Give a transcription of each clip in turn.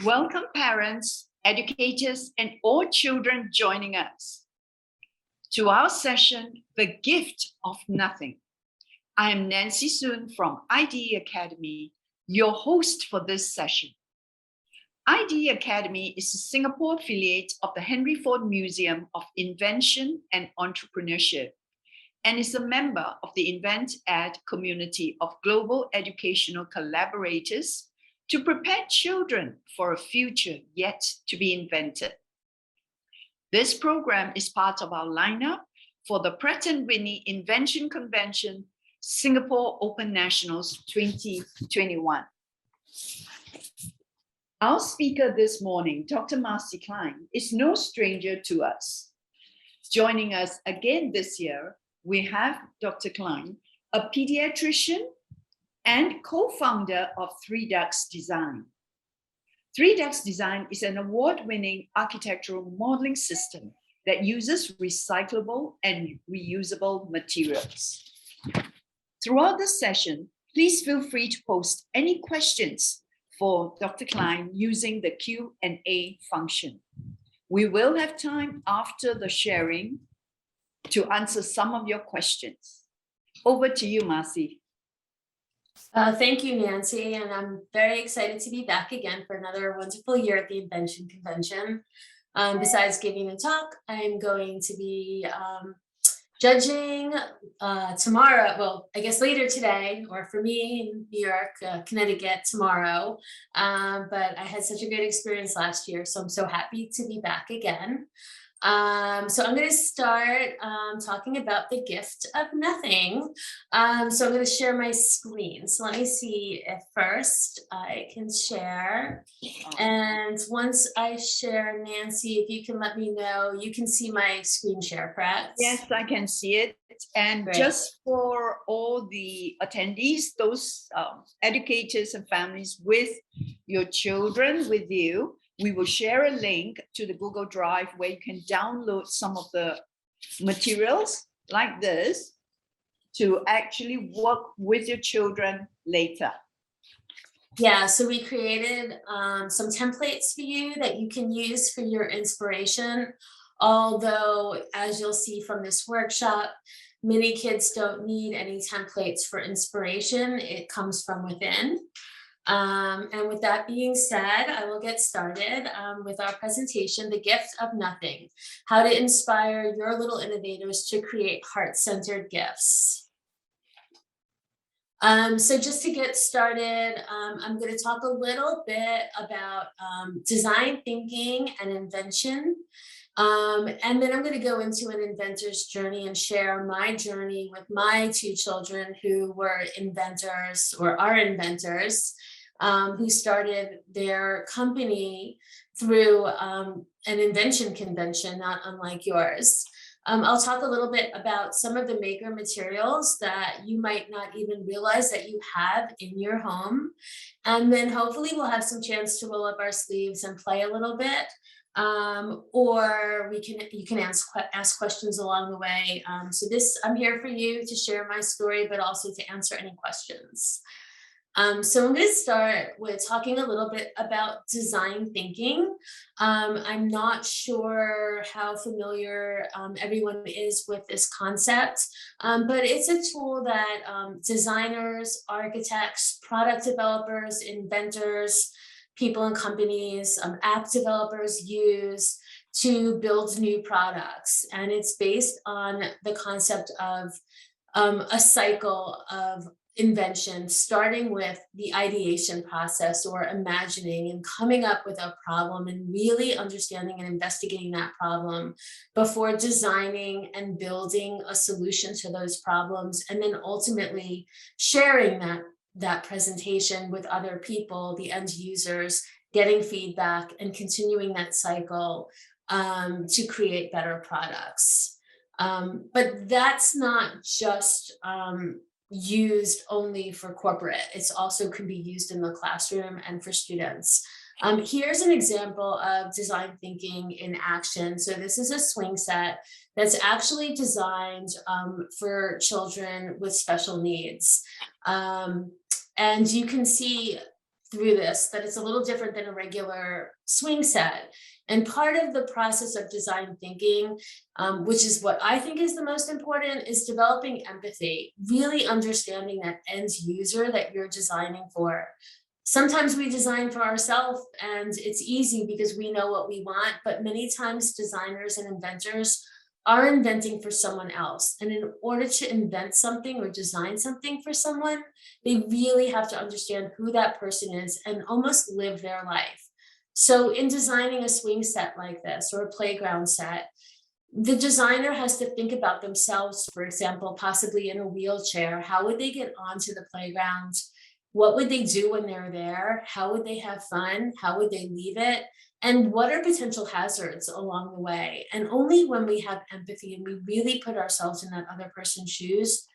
Welcome parents, educators, and all children joining us to our session, The Gift of Nothing. I am Nancy Soon from IDE Academy, your host for this session. IDE Academy is a Singapore affiliate of the Henry Ford Museum of Invention and Entrepreneurship, and is a member of the Invent Ed community of global educational collaborators to prepare children for a future yet to be invented. This program is part of our lineup for the Pratt and Whitney Invention Convention, Singapore Open Nationals 2021. Our speaker this morning, Dr. Marci Klein, is no stranger to us. Joining us again this year, we have Dr. Klein, a pediatrician and co-founder of 3DuxDesign. 3DuxDesign is an award-winning architectural modeling system that uses recyclable and reusable materials. Throughout the session, please feel free to post any questions for Dr. Klein using the Q&A function. We will have time after the sharing to answer some of your questions. Over to you, Marci. Thank you, Nancy, and I'm very excited to be back again for another wonderful year at the Invention Convention. Besides giving a talk, I'm going to be judging tomorrow, well, I guess later today, or for me in New York, Connecticut tomorrow, but I had such a great experience last year, so I'm so happy to be back again. So I'm going to start talking about the gift of nothing. So I'm going to share my screen. So let me see if first I can share. And once I share, Nancy, if you can let me know, you can see my screen share, Pratt? Yes, I can see it. And great. Just for all the attendees, those educators and families with your children with you, we will share a link to the Google Drive where you can download some of the materials like this to actually work with your children later. Yeah, so we created some templates for you that you can use for your inspiration. Although, as you'll see from this workshop, many kids don't need any templates for inspiration. It comes from within. And with that being said, I will get started with our presentation, The Gift of Nothing, how to inspire your little innovators to create heart-centered gifts. So just to get started, I'm going to talk a little bit about design thinking and invention. And then I'm going to go into an inventor's journey and share my journey with my two children who were inventors or are inventors. Who started their company through an invention convention, not unlike yours. I'll talk a little bit about some of the maker materials that you might not even realize that you have in your home. And then hopefully we'll have some chance to roll up our sleeves and play a little bit. Or you can ask questions along the way. So I'm here for you to share my story, but also to answer any questions. So I'm going to start with talking a little bit about design thinking. I'm not sure how familiar everyone is with this concept, but it's a tool that designers, architects, product developers, inventors, people in companies, app developers use to build new products. And it's based on the concept of a cycle of invention, starting with the ideation process or imagining and coming up with a problem and really understanding and investigating that problem before designing and building a solution to those problems, and then ultimately sharing that presentation with other people, the end users, getting feedback and continuing that cycle to create better products. But that's not just used only for corporate. It's also can be used in the classroom and for students. Here's an example of design thinking in action. So this is a swing set that's actually designed for children with special needs. And you can see through this that it's a little different than a regular swing set. And part of the process of design thinking, which is what I think is the most important, is developing empathy, really understanding that end user that you're designing for. Sometimes we design for ourselves and it's easy because we know what we want, but many times designers and inventors are inventing for someone else. And in order to invent something or design something for someone, they really have to understand who that person is and almost live their life. So in designing a swing set like this or a playground set, the designer has to think about themselves, for example, possibly in a wheelchair. How would they get onto the playground? What would they do when they're there? How would they have fun? How would they leave it? And what are potential hazards along the way? And only when we have empathy and we really put ourselves in that other person's shoes,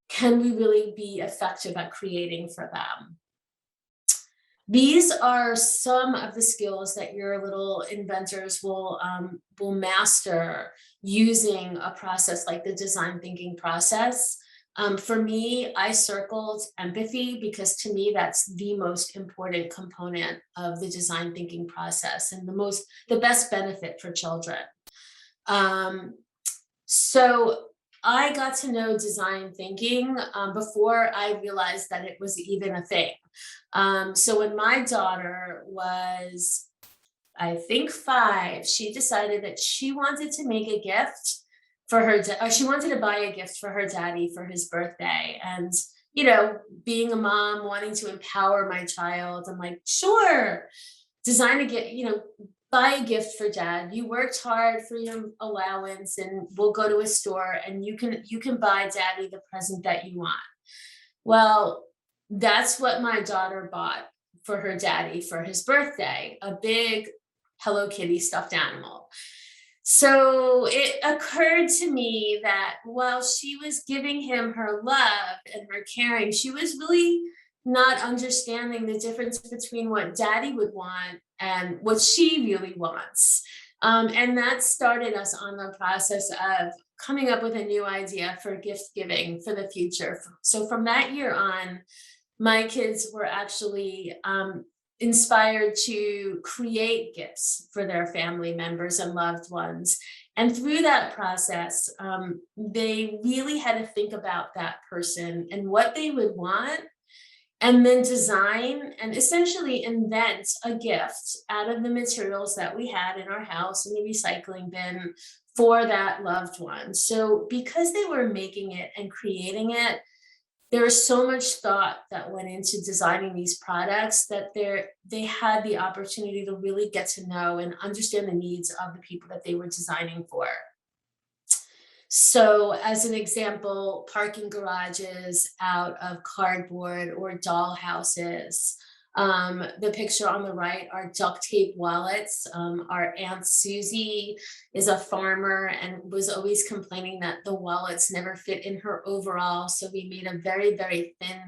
can we really be effective at creating for them. These are some of the skills that your little inventors will master using a process like the design thinking process. For me, I circled empathy because to me, that's the most important component of the design thinking process and the best benefit for children. So I got to know design thinking before I realized that it was even a thing. So when my daughter was, I think 5, she decided that she wanted to make a gift for her, or she wanted to buy a gift for her daddy for his birthday. And, you know, being a mom, wanting to empower my child, I'm like, sure, design a gift, you know, buy a gift for dad. You worked hard for your allowance and we'll go to a store and you can buy daddy the present that you want. Well, that's what my daughter bought for her daddy for his birthday, a big Hello Kitty stuffed animal. So it occurred to me that while she was giving him her love and her caring, she was really not understanding the difference between what daddy would want and what she really wants. And that started us on the process of coming up with a new idea for gift giving for the future. So from that year on, my kids were actually inspired to create gifts for their family members and loved ones. And through that process, they really had to think about that person and what they would want, and then design and essentially invent a gift out of the materials that we had in our house in the recycling bin for that loved one. So because they were making it and creating it, there was so much thought that went into designing these products that they had the opportunity to really get to know and understand the needs of the people that they were designing for. So as an example, parking garages out of cardboard or doll houses. The picture on the right are duct tape wallets. Our Aunt Susie is a farmer and was always complaining that the wallets never fit in her overall. So we made a very, very thin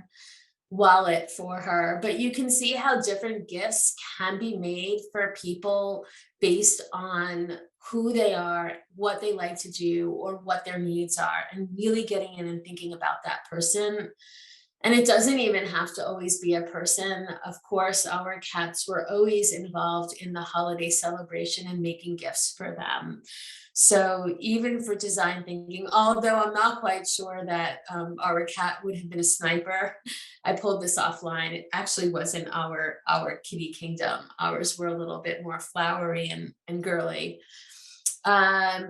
wallet for her. But you can see how different gifts can be made for people based on who they are, what they like to do, or what their needs are, and really getting in and thinking about that person. And it doesn't even have to always be a person. Of course, our cats were always involved in the holiday celebration and making gifts for them. So even for design thinking, although I'm not quite sure that our cat would have been a sniper, I pulled this offline. It actually wasn't our kitty kingdom. Ours were a little bit more flowery and girly.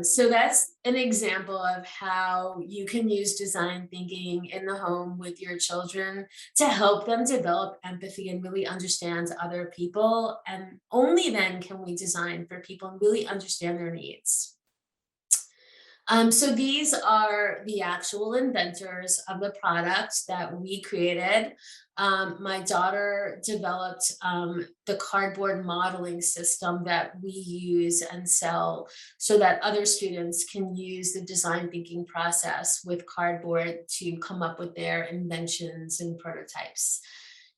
So that's an example of how you can use design thinking in the home with your children to help them develop empathy and really understand other people. And only then can we design for people and really understand their needs. So these are the actual inventors of the products that we created. My daughter developed the cardboard modeling system that we use and sell so that other students can use the design thinking process with cardboard to come up with their inventions and prototypes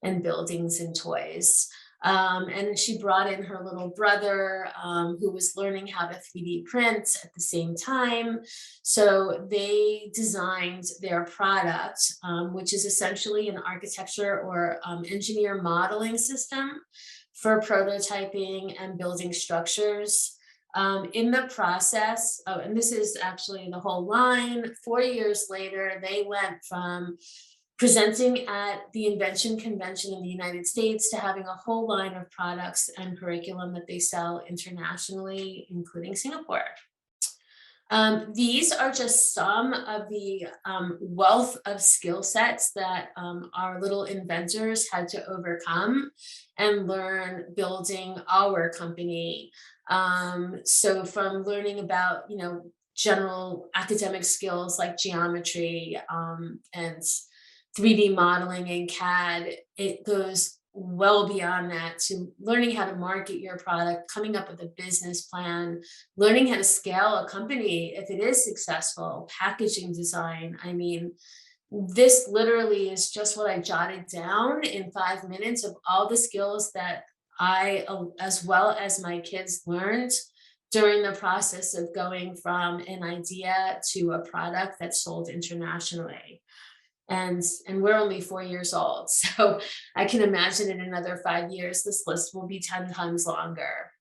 and buildings and toys. And she brought in her little brother, who was learning how to 3D print at the same time. So they designed their product, which is essentially an architecture or engineer modeling system for prototyping and building structures. In the process, oh, and this is actually the whole line, 4 years later, they went from presenting at the Invention Convention in the United States to having a whole line of products and curriculum that they sell internationally, including Singapore. These are just some of the wealth of skill sets that our little inventors had to overcome and learn building our company. So from learning about, general academic skills like geometry and 3D modeling in CAD, it goes well beyond that to learning how to market your product, coming up with a business plan, learning how to scale a company if it is successful, packaging design. I mean, this literally is just what I jotted down in 5 minutes of all the skills that I, as well as my kids, learned during the process of going from an idea to a product that's sold internationally. And we're only 4 years old, so I can imagine in another 5 years this list will be 10 times longer.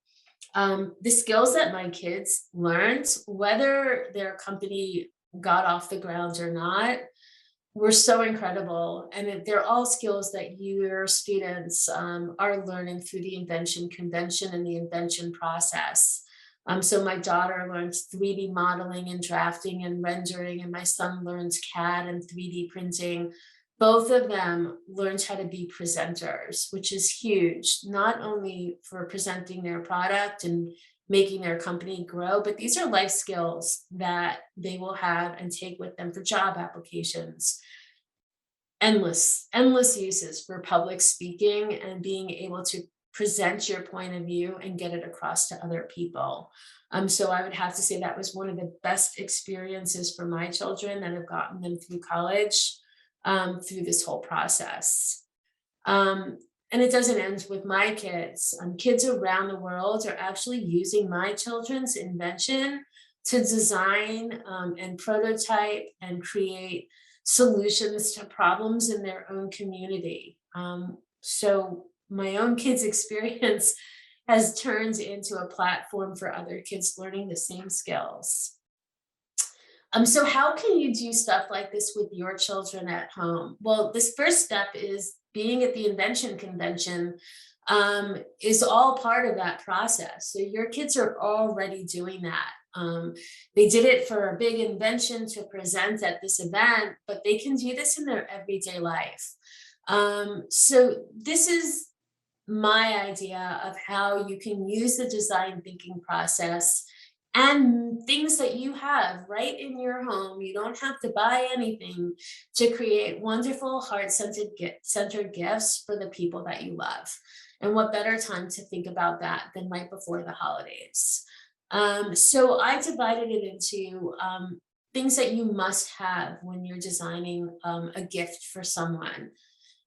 The skills that my kids learned, whether their company got off the ground or not, were so incredible, and they're all skills that your students are learning through the Invention Convention and the Invention process. So my daughter learns 3D modeling and drafting and rendering, and my son learns CAD and 3D printing. Both of them learned how to be presenters, which is huge, not only for presenting their product and making their company grow, but these are life skills that they will have and take with them for job applications. Endless uses for public speaking and being able to present your point of view and get it across to other people. So I would have to say that was one of the best experiences for my children that have gotten them through college, through this whole process. And it doesn't end with my kids. Kids around the world are actually using my children's invention to design and prototype and create solutions to problems in their own community. So my own kids' experience has turned into a platform for other kids learning the same skills. So how can you do stuff like this with your children at home? Well, this first step is being at the Invention Convention is all part of that process. So your kids are already doing that. They did it for a big invention to present at this event, but they can do this in their everyday life. So this is my idea of how you can use the design thinking process and things that you have right in your home. You don't have to buy anything to create wonderful heart-centered gifts for the people that you love. And what better time to think about that than right before the holidays? So I divided it into things that you must have when you're designing a gift for someone.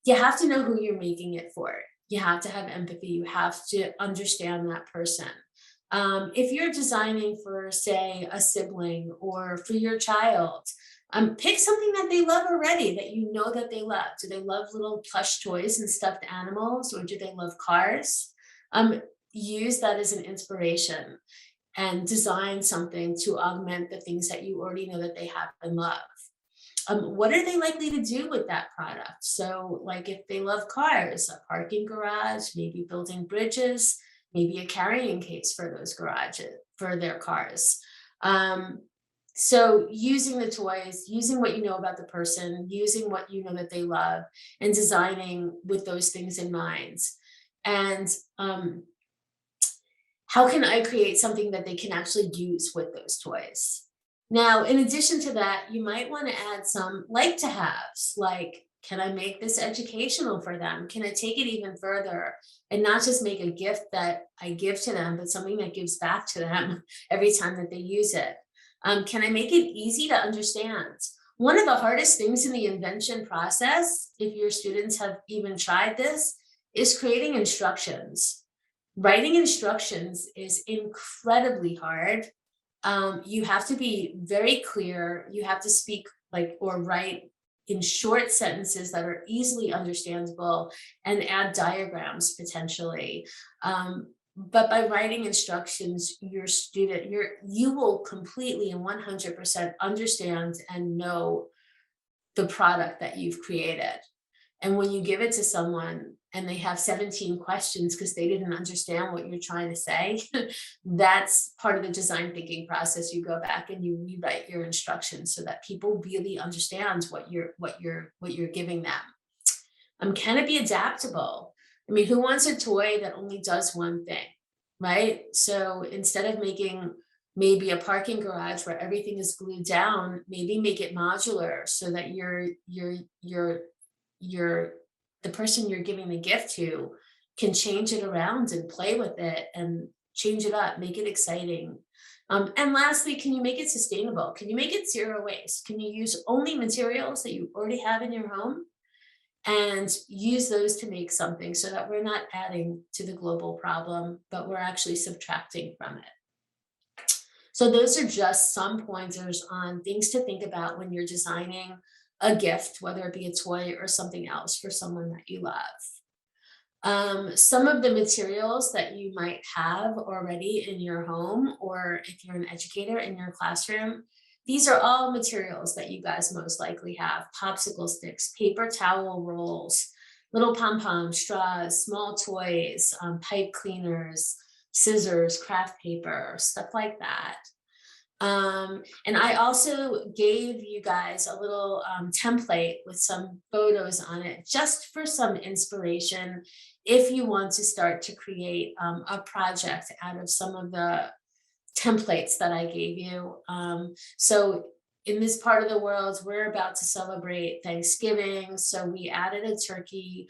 You have to know who you're making it for. You have to have empathy. You have to understand that person. If you're designing for, say, a sibling or for your child, pick something that they love already, that you know that they love. Do they love little plush toys and stuffed animals, or do they love cars? Use that as an inspiration and design something to augment the things that you already know that they have and love. What are they likely to do with that product? So like if they love cars, a parking garage, maybe building bridges, maybe a carrying case for those garages, for their cars. So using the toys, using what you know about the person, using what you know that they love, and designing with those things in mind. And how can I create something that they can actually use with those toys? Now, in addition to that, you might want to add some like to haves, like, can I make this educational for them? Can I take it even further and not just make a gift that I give to them, but something that gives back to them every time that they use it? Can I make it easy to understand? One of the hardest things in the invention process, if your students have even tried this, is creating instructions. Writing instructions is incredibly hard. You have to be very clear. You have to speak or write in short sentences that are easily understandable and add diagrams potentially. But by writing instructions, your student, you will completely and 100% understand and know the product that you've created. And when you give it to someone and they have 17 questions because they didn't understand what you're trying to say, that's part of the design thinking process. You go back and you rewrite your instructions so that people really understand what you're giving them. Can it be adaptable? I mean, who wants a toy that only does one thing, right? So instead of making maybe a parking garage where everything is glued down, maybe make it modular so that the person you're giving the gift to can change it around and play with it and change it up, make it exciting. And lastly, can you make it sustainable? Can you make it zero waste? Can you use only materials that you already have in your home and use those to make something so that we're not adding to the global problem, but we're actually subtracting from it? So those are just some pointers on things to think about when you're designing a gift, whether it be a toy or something else for someone that you love. Some of the materials that you might have already in your home, or if you're an educator in your classroom, these are all materials that you guys most likely have: popsicle sticks, paper towel rolls, little pom-poms, straws, small toys, pipe cleaners, scissors, craft paper, stuff like that. And I also gave you guys a little template with some photos on it, just for some inspiration if you want to start to create a project out of some of the templates that I gave you. So in this part of the world, we're about to celebrate Thanksgiving. So we added a turkey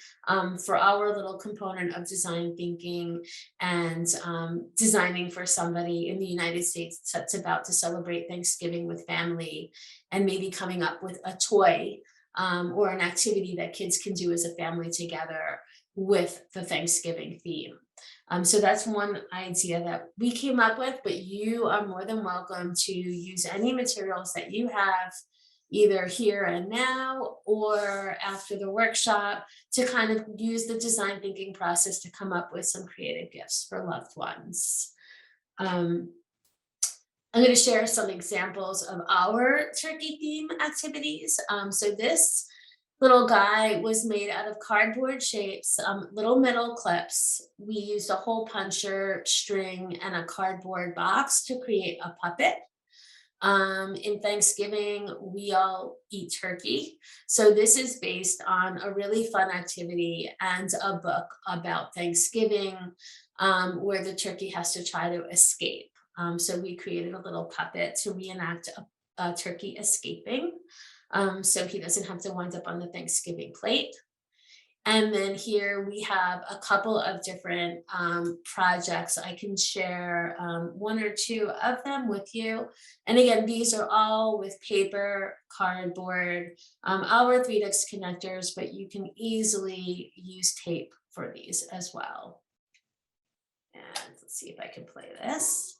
for our little component of design thinking and designing for somebody in the United States that's about to celebrate Thanksgiving with family, and maybe coming up with a toy or an activity that kids can do as a family together with the Thanksgiving theme. So that's one idea that we came up with, but you are more than welcome to use any materials that you have either here and now or after the workshop to kind of use the design thinking process to come up with some creative gifts for loved ones. I'm going to share some examples of our turkey theme activities. So this little guy was made out of cardboard shapes, little metal clips. We used a hole puncher, string, and a cardboard box to create a puppet. In Thanksgiving, we all eat turkey. So this is based on a really fun activity and a book about Thanksgiving, where the turkey has to try to escape. So we created a little puppet to reenact a turkey escaping. So he doesn't have to wind up on the Thanksgiving plate. And then here we have a couple of different projects. I can share one or two of them with you. And again, these are all with paper, cardboard, our 3Dux connectors, but you can easily use tape for these as well. And let's see if I can play this.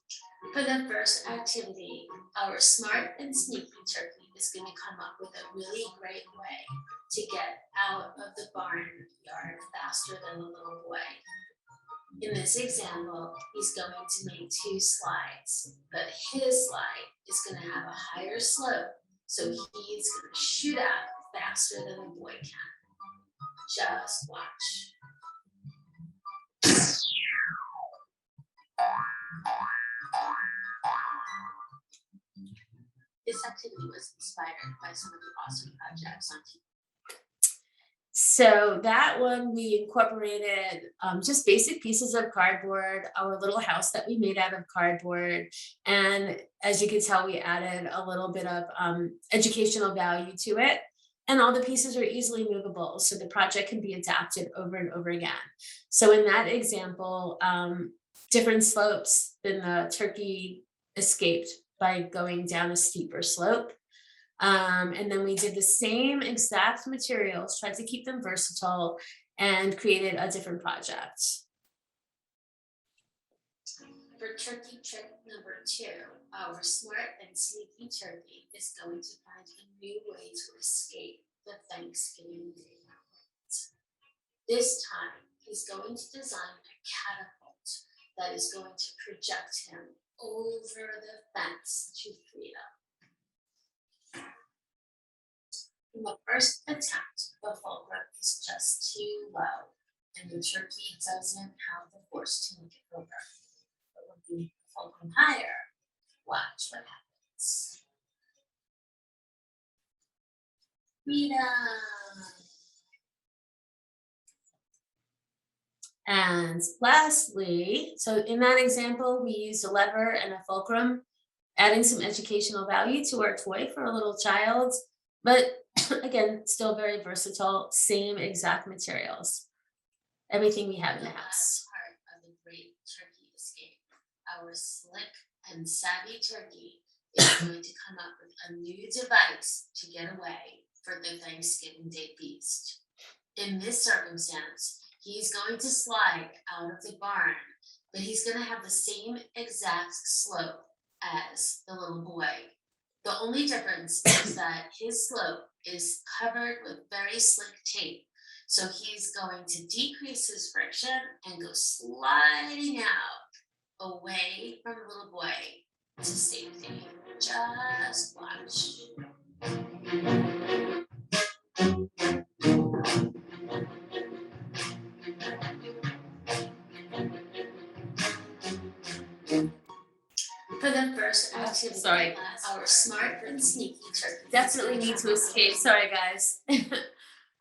For the first activity, our smart and sneaky turkey is going to come up with a really great way to get out of the barnyard faster than the little boy. In this example, he's going to make 2 slides, but his slide is going to have a higher slope, so he's going to shoot out faster than the boy can. Just watch. This activity was inspired by some of the awesome projects on TV. So that one we incorporated just basic pieces of cardboard, our little house that we made out of cardboard. And as you can tell, we added a little bit of educational value to it. And all the pieces are easily movable, so the project can be adapted over and over again. So in that example, different slopes, then the turkey escaped by going down a steeper slope. And then we did the same exact materials, tried to keep them versatile, and created a different project. For turkey trick number 2, our smart and sneaky turkey is going to find a new way to escape the Thanksgiving Day hunt. This time, he's going to design a catapult that is going to project him over the fence to freedom. In the first attempt, the fulcrum is just too low, and the turkey doesn't have the force to make it over. But when we make the fulcrum higher, watch what happens. Freedom! And lastly, so in that example, we used a lever and a fulcrum, adding some educational value to our toy for a little child, but again, still very versatile, same exact materials, everything we have in the house. Part of the great turkey escape, our slick and savvy turkey is going to come up with a new device to get away for the Thanksgiving Day feast. In this circumstance, he's going to slide out of the barn, but he's going to have the same exact slope as the little boy. The only difference is that his slope is covered with very slick tape. So he's going to decrease his friction and go sliding out away from the little boy to safety. Just watch. For the first activity class, our smart and sneaky turkey Definitely need to escape. Sorry, guys.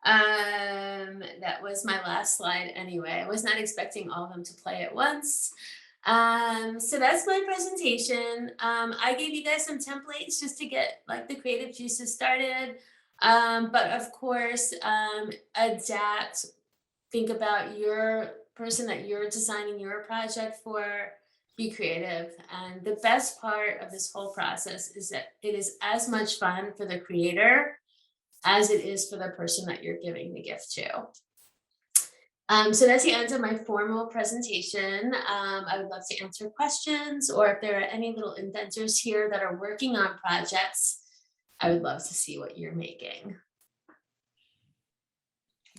That was my last slide anyway. I was not expecting all of them to play at once. So that's my presentation. I gave you guys some templates just to get like the creative juices started. But of course, adapt, think about your person that you're designing your project for, be creative. And the best part of this whole process is that it is as much fun for the creator as it is for the person that you're giving the gift to. So that's the end of my formal presentation. I would love to answer questions, or if there are any little inventors here that are working on projects, I would love to see what you're making.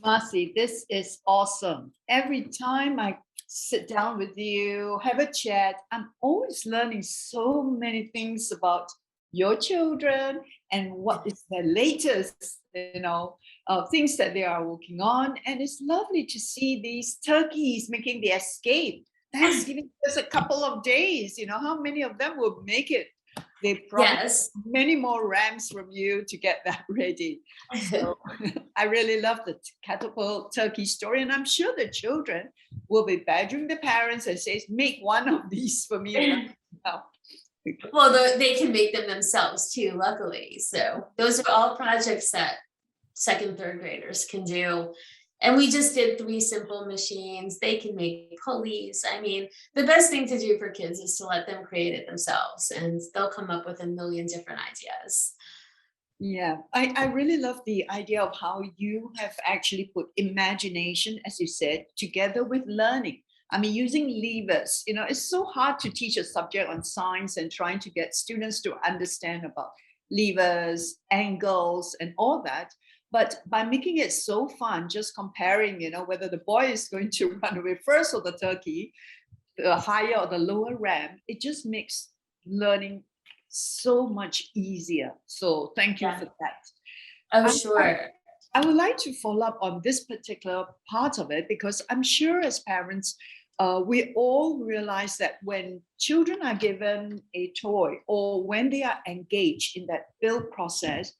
Marci, this is awesome. Every time I sit down with you, have a chat, I'm always learning so many things about your children and what is the latest, things that they are working on. And it's lovely to see these turkeys making the escape. Thanksgiving just a couple of days, how many of them will make it? They probably have many more rams from you to get that ready. So I really love the catapult turkey story. And I'm sure the children will be badgering the parents and say, make one of these for me. Well, they can make them themselves too, luckily. So those are all projects that 2nd, 3rd graders can do. And we just did 3 simple machines. They can make pulleys. I mean, the best thing to do for kids is to let them create it themselves, and they'll come up with a million different ideas. Yeah, I really love the idea of how you have actually put imagination, as you said, together with learning. I mean, using levers, it's so hard to teach a subject on science and trying to get students to understand about levers, angles, and all that. But by making it so fun, just comparing, whether the boy is going to run away first or the turkey, the higher or the lower ram, it just makes learning so much easier. So thank you for that. Oh, sure. I would like to follow up on this particular part of it, because I'm sure as parents, we all realize that when children are given a toy or when they are engaged in that build process,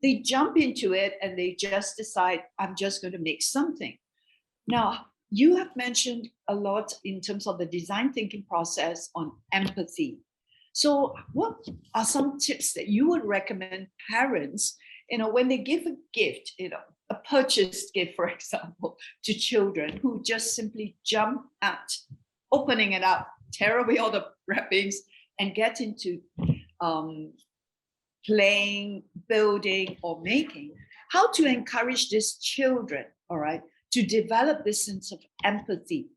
they jump into it and they just decide, I'm just going to make something. Now, you have mentioned a lot in terms of the design thinking process on empathy. So what are some tips that you would recommend parents, when they give a gift, a purchased gift, for example, to children who just simply jump at opening it up, tear away all the wrappings and get into playing, building, or making, how to encourage these children, all right, to develop this sense of empathy,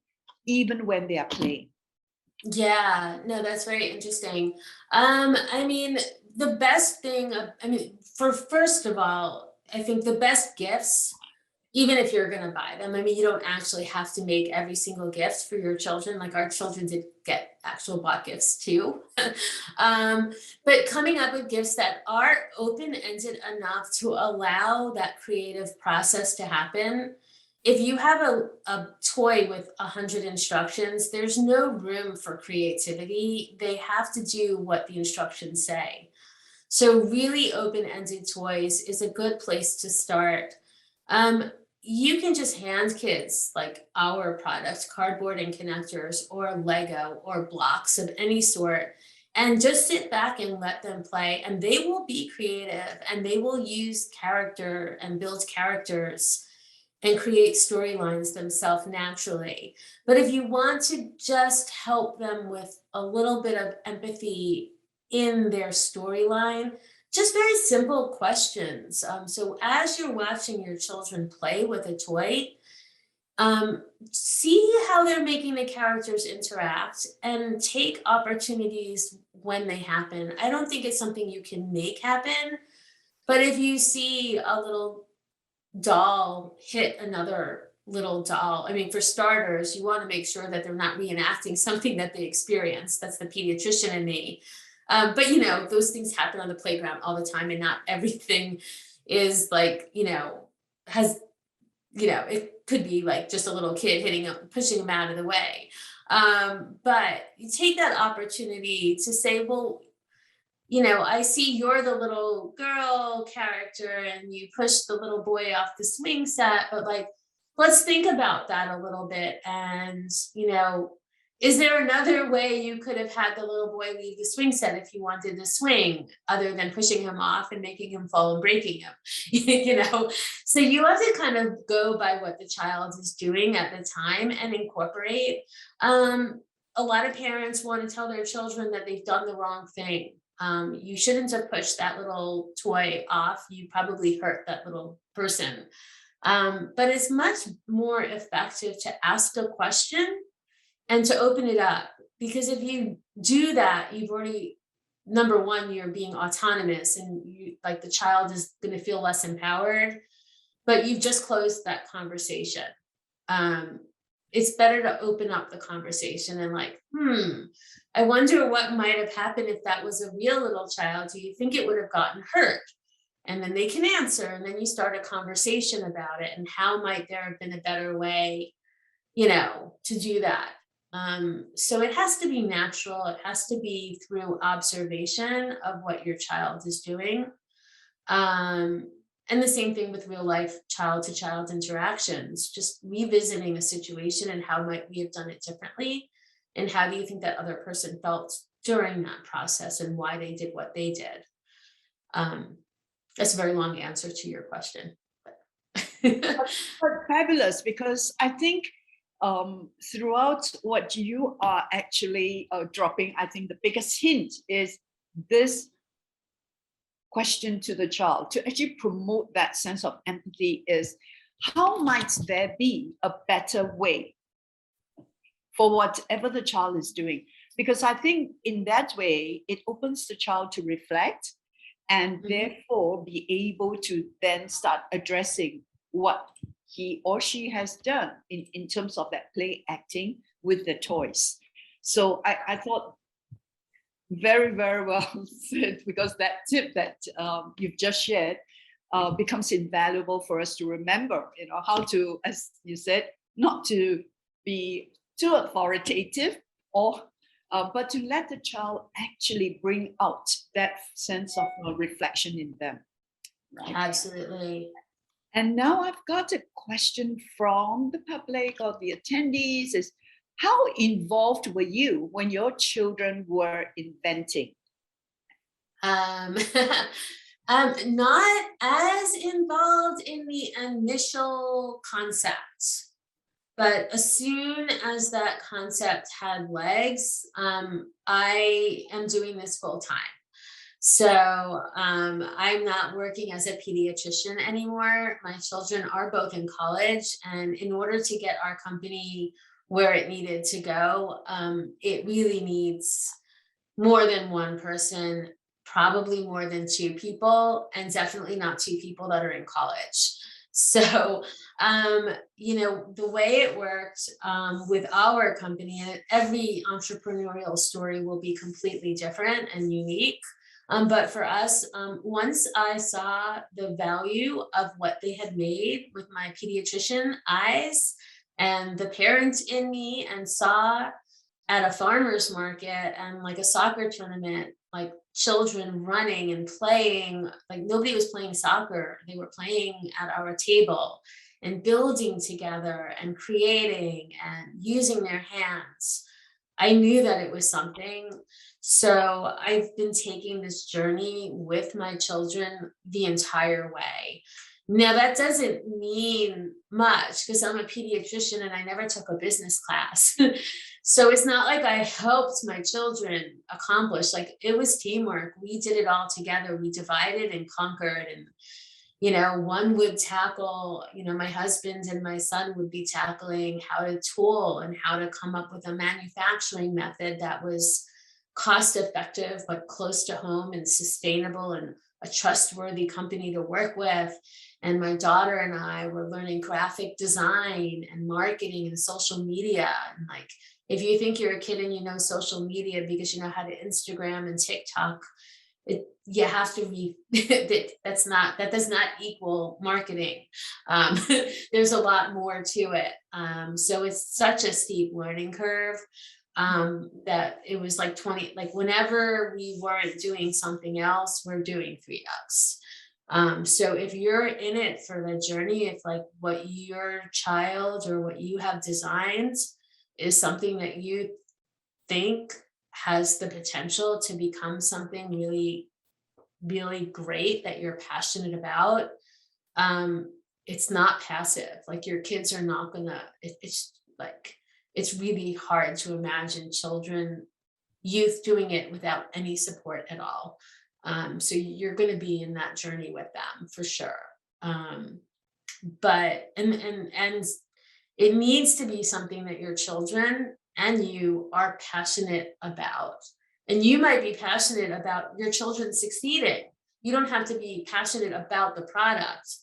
even when they are playing? Yeah, no, that's very interesting. I mean, the best thing, first of all, I think the best gifts, even if you're going to buy them, I mean, you don't actually have to make every single gift for your children. Like our children did get actual bought gifts too. But coming up with gifts that are open-ended enough to allow that creative process to happen. If you have a toy with 100 instructions, there's no room for creativity. They have to do what the instructions say. So really open-ended toys is a good place to start. You can just hand kids like our products, cardboard and connectors, or Lego or blocks of any sort, and just sit back and let them play. And they will be creative and they will use character and build characters and create storylines themselves naturally. But if you want to just help them with a little bit of empathy in their storyline, just very simple questions. So as you're watching your children play with a toy, see how they're making the characters interact and take opportunities when they happen. I don't think it's something you can make happen, but if you see a little doll hit another little doll, I mean, for starters, you want to make sure that they're not reenacting something that they experienced. That's the pediatrician in me. But you know, those things happen on the playground all the time, and not everything is like, has, it could be like just a little kid hitting him, pushing him out of the way. But you take that opportunity to say, well, I see you're the little girl character and you push the little boy off the swing set, but like, let's think about that a little bit. And, is there another way you could have had the little boy leave the swing set if you wanted to swing, other than pushing him off and making him fall and breaking him? So you have to kind of go by what the child is doing at the time and incorporate. A lot of parents want to tell their children that they've done the wrong thing. You shouldn't have pushed that little toy off. You probably hurt that little person. But it's much more effective to ask a question and to open it up. Because if you do that, you've already, number one, you're being autonomous, and the child is going to feel less empowered, but you've just closed that conversation. It's better to open up the conversation and I wonder what might have happened if that was a real little child. Do you think it would have gotten hurt? And then they can answer, and then you start a conversation about it, and how might there have been a better way, to do that. So it has to be natural. It has to be through observation of what your child is doing. And the same thing with real life child to child interactions, just revisiting a situation and how might we have done it differently? And how do you think that other person felt during that process and why they did what they did? That's a very long answer to your question. But fabulous, because I think throughout what you are actually dropping, I think the biggest hint is this question to the child to actually promote that sense of empathy is, how might there be a better way for whatever the child is doing? Because I think in that way, it opens the child to reflect and therefore be able to then start addressing what he or she has done in terms of that play acting with the toys. So I thought very, very well said, because that tip that you've just shared becomes invaluable for us to remember, how to, as you said, not to be too authoritative but to let the child actually bring out that sense of reflection in them. Right? Absolutely. And now I've got a question from the public or the attendees is, how involved were you when your children were inventing? Not as involved in the initial concept, but as soon as that concept had legs, I am doing this full time. So I'm not working as a pediatrician anymore. My children are both in college, and in order to get our company where it needed to go, it really needs more than one person, probably more than two people, and definitely not two people that are in college. So, the way it worked with our company, and every entrepreneurial story will be completely different and unique. But for us, once I saw the value of what they had made with my pediatrician eyes and the parent in me, and saw at a farmer's market and like a soccer tournament, like children running and playing, like nobody was playing soccer. They were playing at our table and building together and creating and using their hands. I knew that it was something. So I've been taking this journey with my children the entire way. Now, that doesn't mean much because I'm a pediatrician and I never took a business class. So it's not like I helped my children accomplish, like it was teamwork. We did it all together. We divided and conquered. And, one would tackle, my husband and my son would be tackling how to tool and how to come up with a manufacturing method that was cost effective, but close to home and sustainable and a trustworthy company to work with. And my daughter and I were learning graphic design and marketing and social media. And like, if you think you're a kid and you know social media because you know how to Instagram and TikTok, you have to be that does not equal marketing. There's a lot more to it. So it's such a steep learning curve that it was like whenever we weren't doing something else, we're doing 3Dux. So if you're in it for the journey, if like what your child or what you have designed is something that you think has the potential to become something really, really great that you're passionate about, it's not passive. Like your kids are not gonna, it's really hard to imagine youth doing it without any support at all. So you're going to be in that journey with them for sure. But it needs to be something that your children and you are passionate about. And you might be passionate about your children succeeding. You don't have to be passionate about the product,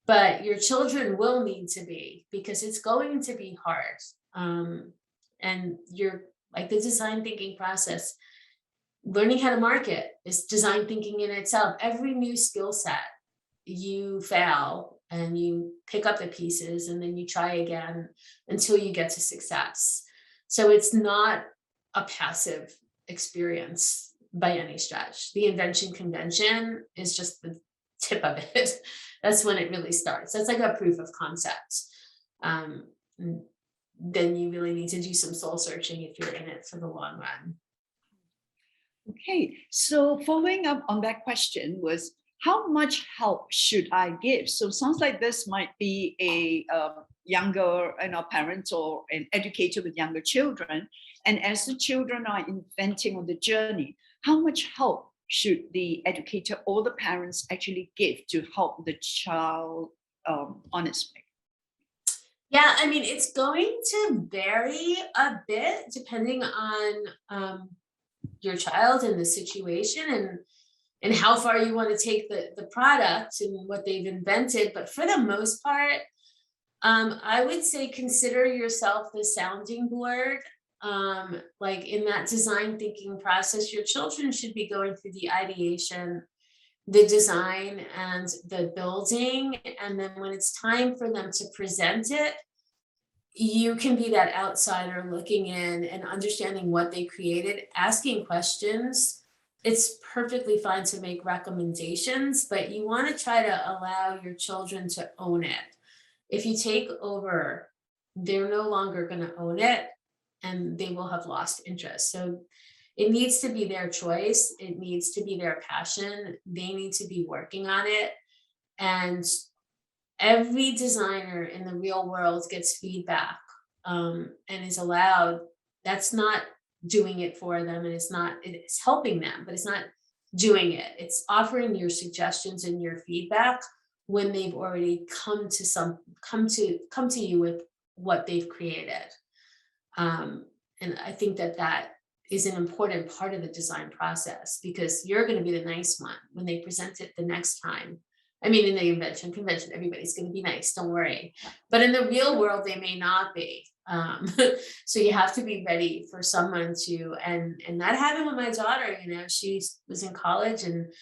but your children will need to be, because it's going to be hard. And you're like the design thinking process, learning how to market is design thinking in itself. Every new skill set, you fail and you pick up the pieces and then you try again until you get to success. So it's not a passive experience by any stretch. The invention convention is just the tip of it. That's when it really starts. That's like a proof of concept. Then you really need to do some soul searching if you're in it for the long run. Okay, so following up on that question was, how much help should I give? So sounds like this might be a younger parent or an educator with younger children. And as the children are inventing on the journey, how much help should the educator or the parents actually give to help the child on its way? Yeah, I mean, it's going to vary a bit depending on your child and the situation and how far you want to take the product and what they've invented. But for the most part, I would say consider yourself the sounding board. Like in that design thinking process, your children should be going through the ideation, the design, and the building. And then when it's time for them to present it, you can be that outsider looking in and understanding what they created, asking questions. It's perfectly fine to make recommendations, but you want to try to allow your children to own it. If you take over, they're no longer going to own it and they will have lost interest. So it needs to be their choice. It needs to be their passion. They need to be working on it. And every designer in the real world gets feedback and is allowed. That's not doing it for them, and it's helping them, but it's not doing it. It's offering your suggestions and your feedback when they've already come to you with what they've created. And I think that is an important part of the design process, because you're going to be the nice one when they present it the next time. I mean, in the invention convention, everybody's going to be nice, don't worry. But in the real world, they may not be. So you have to be ready for someone to, and that happened with my daughter. She was in college and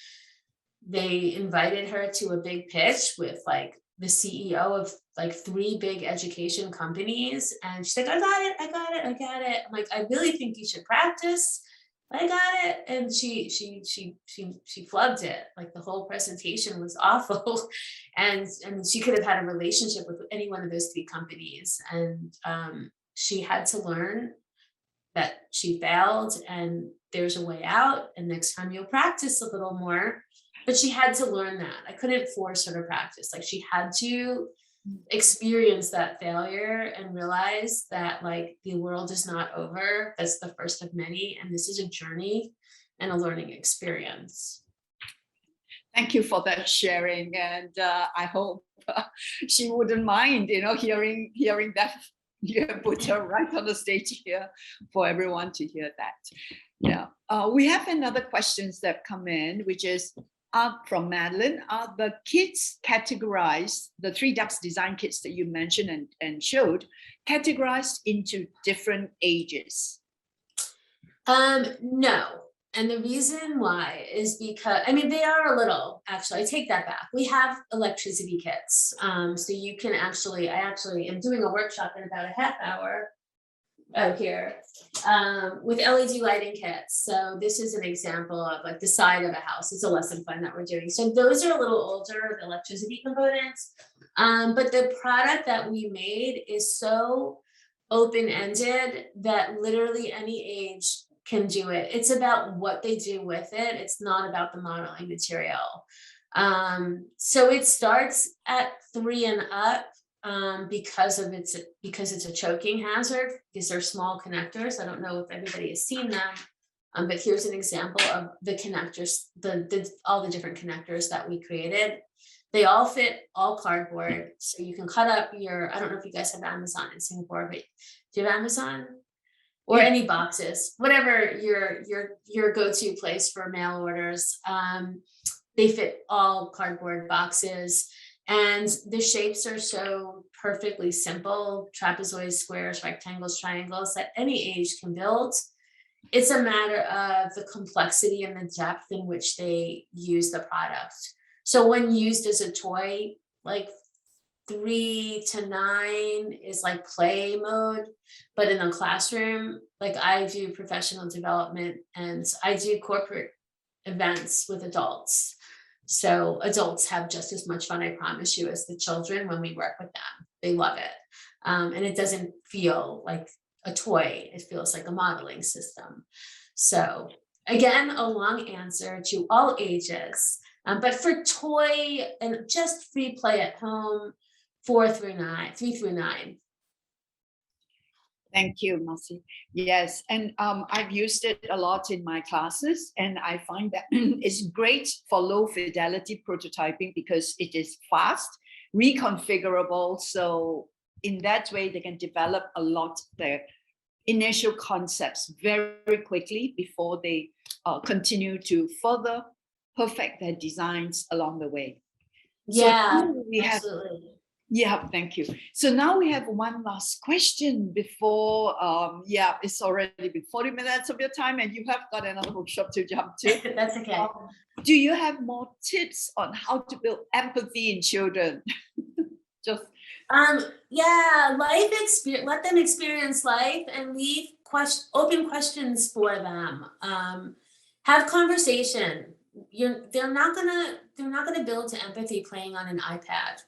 they invited her to a big pitch with like the CEO of like 3 big education companies. And she's like, I got it. I'm like, I really think you should practice. I got it. And she flubbed it. Like the whole presentation was awful. And she could have had a relationship with any one of those 3 companies. And she had to learn that she failed and there's a way out. And next time you'll practice a little more. But she had to learn that. I couldn't force her to practice. Like she had to experience that failure and realize that like the world is not over. That's the first of many. And this is a journey and a learning experience. Thank you for that sharing. And I hope she wouldn't mind, hearing that you have put her right on the stage here for everyone to hear that. Yeah. We have another questions that come in, which is, from Madeline, are the kits categorized, the 3DuxDesign kits that you mentioned and showed, categorized into different ages? No. And the reason why is because, they are a little, actually, I take that back. We have electricity kits. So you can I actually am doing a workshop in about a half hour out here with LED lighting kits. So this is an example of like the side of a house. It's a lesson plan that we're doing. So those are a little older, the electricity components. But the product that we made is so open-ended that literally any age can do it. It's about what they do with it. It's not about the modeling material. So it starts at 3 and up. Because it's a choking hazard. These are small connectors. I don't know if everybody has seen them, but here's an example of the connectors, all the different connectors that we created. They all fit all cardboard, so you can cut up I don't know if you guys have Amazon in Singapore, but do you have Amazon? Or any boxes, whatever your go-to place for mail orders. They fit all cardboard boxes. And the shapes are so perfectly simple, trapezoids, squares, rectangles, triangles, that any age can build. It's a matter of the complexity and the depth in which they use the product. So when used as a toy, like 3 to 9 is like play mode, but in the classroom, like I do professional development and I do corporate events with adults. So adults have just as much fun, I promise you, as the children when we work with them. They love it. And it doesn't feel like a toy. It feels like a modeling system. So again, a long answer to all ages. But for toy and just free play at home, 3 through 9. Thank you, Marci. Yes, and I've used it a lot in my classes, and I find that it's great for low fidelity prototyping because it is fast, reconfigurable. So in that way, they can develop a lot of their initial concepts very quickly before they continue to further perfect their designs along the way. Yeah, so we absolutely. Have, yeah, thank you. So now we have one last question before, it's already been 40 minutes of your time and you have got another workshop to jump to. That's okay. Do you have more tips on how to build empathy in children? Just life experience, let them experience life and leave open questions for them. Have conversation. They're not gonna build to empathy playing on an iPad.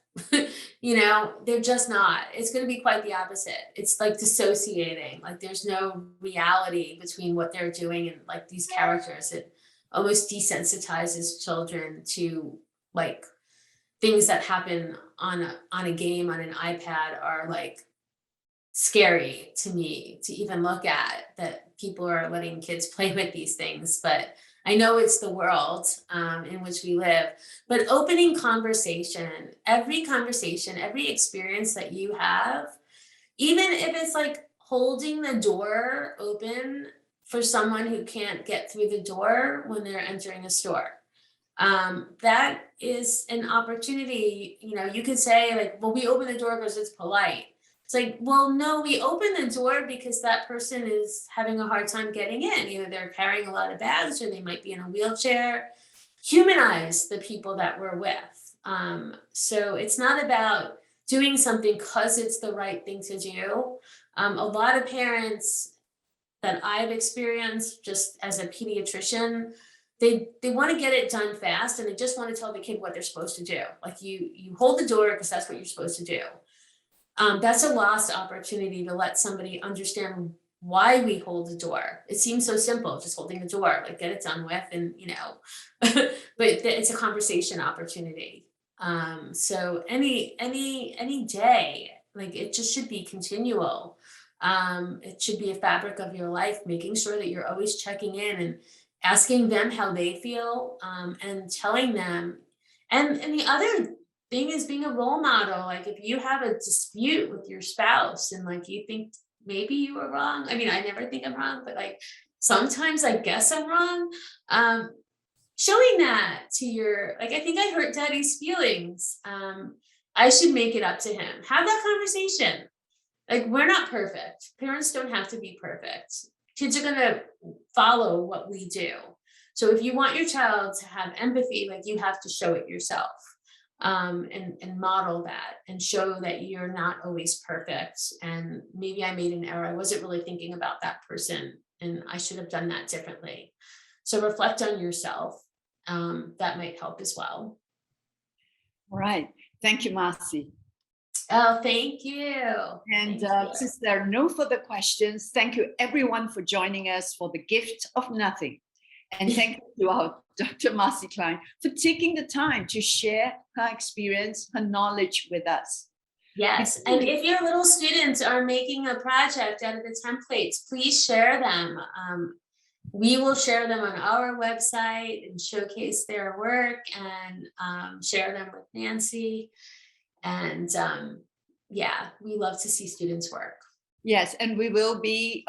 They're just not. It's going to be quite the opposite. It's like dissociating. Like there's no reality between what they're doing and like these characters. It almost desensitizes children to like things that happen on a game on an iPad are like scary to me to even look at, that people are letting kids play with these things. But I know it's the world in which we live, but opening conversation, every experience that you have, even if it's like holding the door open for someone who can't get through the door when they're entering a store. That is an opportunity. You know, you could say like, well, we open the door because it's polite. It's like, well, no, we open the door because that person is having a hard time getting in. Either they're carrying a lot of bags or they might be in a wheelchair. Humanize the people that we're with. So it's not about doing something because it's the right thing to do. A lot of parents that I've experienced just as a pediatrician, they want to get it done fast and they just want to tell the kid what they're supposed to do. Like you hold the door because that's what you're supposed to do. That's a lost opportunity to let somebody understand why we hold the door. It seems so simple, just holding the door, like get it done with, and you know, but it's a conversation opportunity. So any day, like it just should be continual. It should be a fabric of your life, making sure that you're always checking in and asking them how they feel, and telling them. And the other thing is being a role model. Like if you have a dispute with your spouse and like you think maybe you were wrong. I mean, I never think I'm wrong, but like sometimes I guess I'm wrong. Showing that to your, like, I think I hurt daddy's feelings. I should make it up to him. Have that conversation. Like, we're not perfect. Parents don't have to be perfect. Kids are gonna follow what we do. So if you want your child to have empathy, like you have to show it yourself, and model that and show that you're not always perfect. And maybe I made an error. I wasn't really thinking about that person and I should have done that differently. So reflect on yourself. That might help as well. All right. Thank you, Marci. Oh, thank you. And since there are no further questions, thank you everyone for joining us for the gift of nothing. And thank you to our Dr. Marci Klein for taking the time to share her experience, her knowledge with us. Yes, and if your little students are making a project out of the templates, please share them. We will share them on our website and showcase their work and share them with Nancy. And yeah, we love to see students work. Yes, and we will be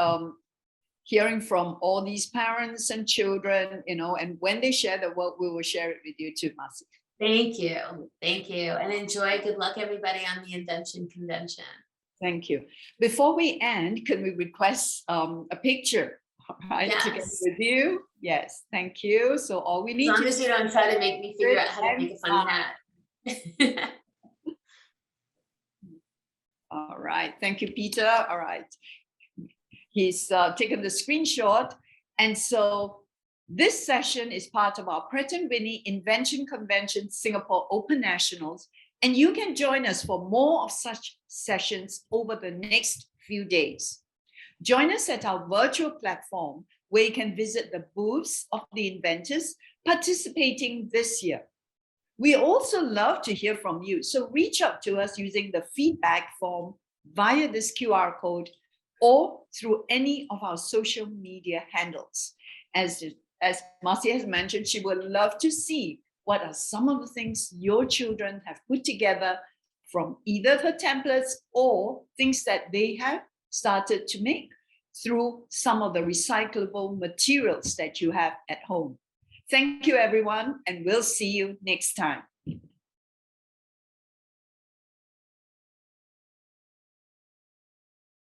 hearing from all these parents and children, you know, and when they share the work, we will share it with you too, Marci. Thank you. Thank you. And enjoy. Good luck, everybody, on the Invention Convention. Thank you. Before we end, can we request a picture, right, yes. together with you? Yes, thank you. So all we need as long as you don't try to make me figure out how to make a funny hat. All right. Thank you, Peter. All right. He's taken the screenshot. And so this session is part of our Pratt & Whitney Invention Convention Singapore Open Nationals. And you can join us for more of such sessions over the next few days. Join us at our virtual platform where you can visit the booths of the inventors participating this year. We also love to hear from you. So reach out to us using the feedback form via this QR code or through any of our social media handles. As Marci has mentioned, she would love to see what are some of the things your children have put together from either her templates or things that they have started to make through some of the recyclable materials that you have at home. Thank you, everyone, and we'll see you next time.